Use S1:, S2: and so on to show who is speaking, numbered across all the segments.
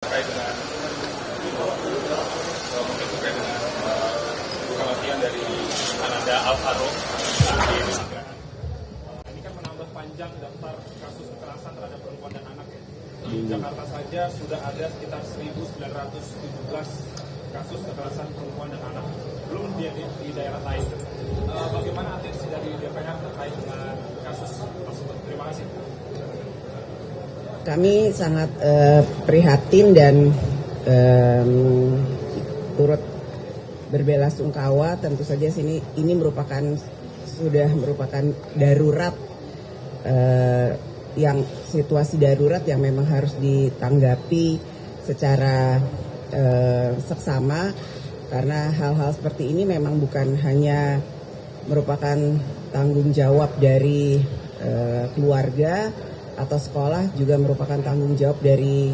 S1: terkait dengan mungkin terkait dengan kematian dari Ananda Alvaro di Pesanggerahan. Ini kan menambah panjang daftar kasus kekerasan terhadap perempuan dan anak ya. Di Jakarta saja sudah ada sekitar 1.917 kasus kekerasan perempuan dan anak, belum di daerah lain. Bagaimana atensi dari DPR terkait dengan kasus tersebut? Terima kasih.
S2: Kami sangat prihatin dan turut berbelasungkawa. Tentu saja ini sudah merupakan darurat, yang situasi darurat yang memang harus ditanggapi secara seksama, karena hal-hal seperti ini memang bukan hanya merupakan tanggung jawab dari keluarga atau sekolah, juga merupakan tanggung jawab dari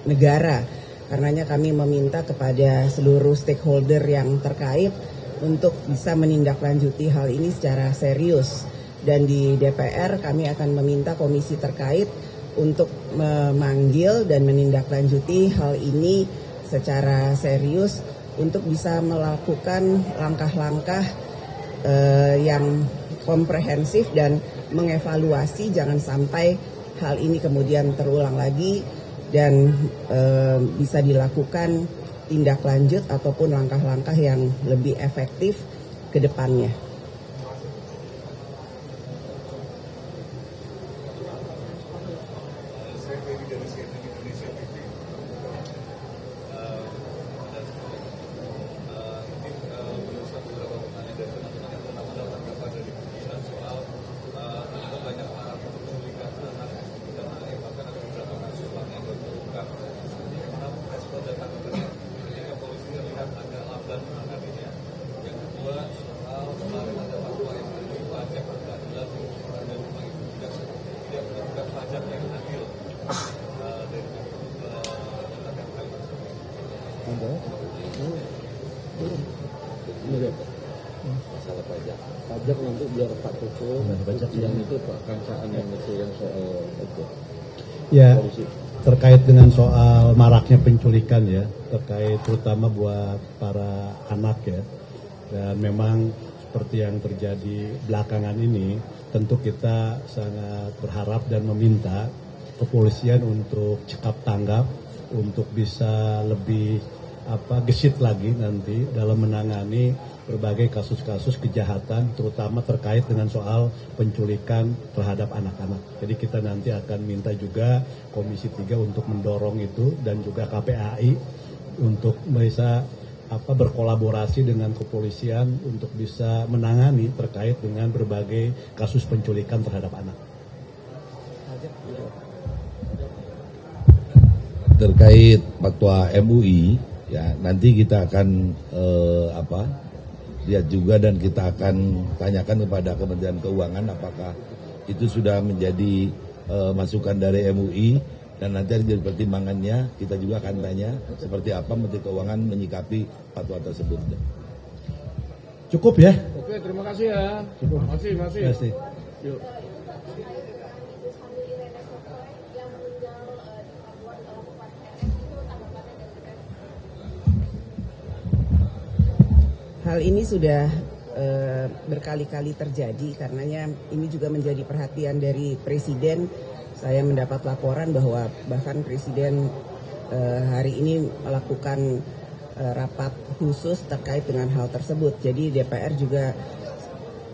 S2: negara. Karenanya kami meminta kepada seluruh stakeholder yang terkait untuk bisa menindaklanjuti hal ini secara serius. Dan di DPR kami akan meminta komisi terkait untuk memanggil dan menindaklanjuti hal ini secara serius untuk bisa melakukan langkah-langkah yang komprehensif dan mengevaluasi jangan sampai hal ini kemudian terulang lagi, dan bisa dilakukan tindak lanjut ataupun langkah-langkah yang lebih efektif ke depannya.
S3: Masalah pajak nanti biar Pak Tuku yang itu Pak Kangsaan yang itu yang soal itu.
S4: Ya, terkait dengan soal maraknya penculikan ya, terkait terutama buat para anak ya, dan memang seperti yang terjadi belakangan ini, tentu kita sangat berharap dan meminta kepolisian untuk cekap tanggap, untuk bisa lebih gesit lagi nanti dalam menangani berbagai kasus-kasus kejahatan, terutama terkait dengan soal penculikan terhadap anak-anak. Jadi kita nanti akan minta juga Komisi 3 untuk mendorong itu, dan juga KPAI untuk bisa berkolaborasi dengan kepolisian untuk bisa menangani terkait dengan berbagai kasus penculikan terhadap anak.
S3: Terkait Fatwa MUI, ya nanti kita akan lihat juga, dan kita akan tanyakan kepada Kementerian Keuangan apakah itu sudah menjadi masukan dari MUI, dan nanti ada jadi pertimbangannya. Kita juga akan tanya seperti apa Menteri Keuangan menyikapi fatwa tersebut.
S4: Cukup ya?
S1: Oke, terima kasih ya.
S4: Cukup.
S1: Terima kasih. Yuk.
S2: Hal ini sudah berkali-kali terjadi, karenanya ini juga menjadi perhatian dari Presiden. Saya mendapat laporan bahwa bahkan Presiden hari ini melakukan rapat khusus terkait dengan hal tersebut. Jadi DPR juga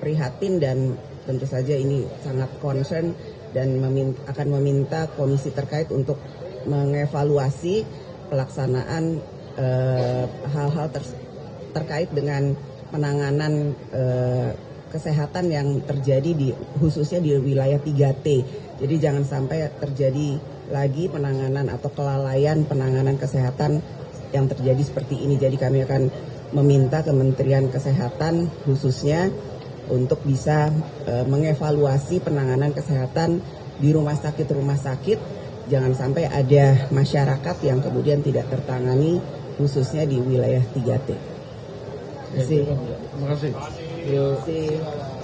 S2: prihatin dan tentu saja ini sangat concern, dan akan meminta komisi terkait untuk mengevaluasi pelaksanaan hal-hal terkait dengan penanganan kesehatan yang terjadi khususnya di wilayah 3T. Jadi jangan sampai terjadi lagi penanganan atau kelalaian penanganan kesehatan yang terjadi seperti ini. Jadi kami akan meminta Kementerian Kesehatan khususnya untuk bisa mengevaluasi penanganan kesehatan di rumah sakit. Jangan sampai ada masyarakat yang kemudian tidak tertangani khususnya di wilayah 3T. Terima kasih.
S1: Terima kasih.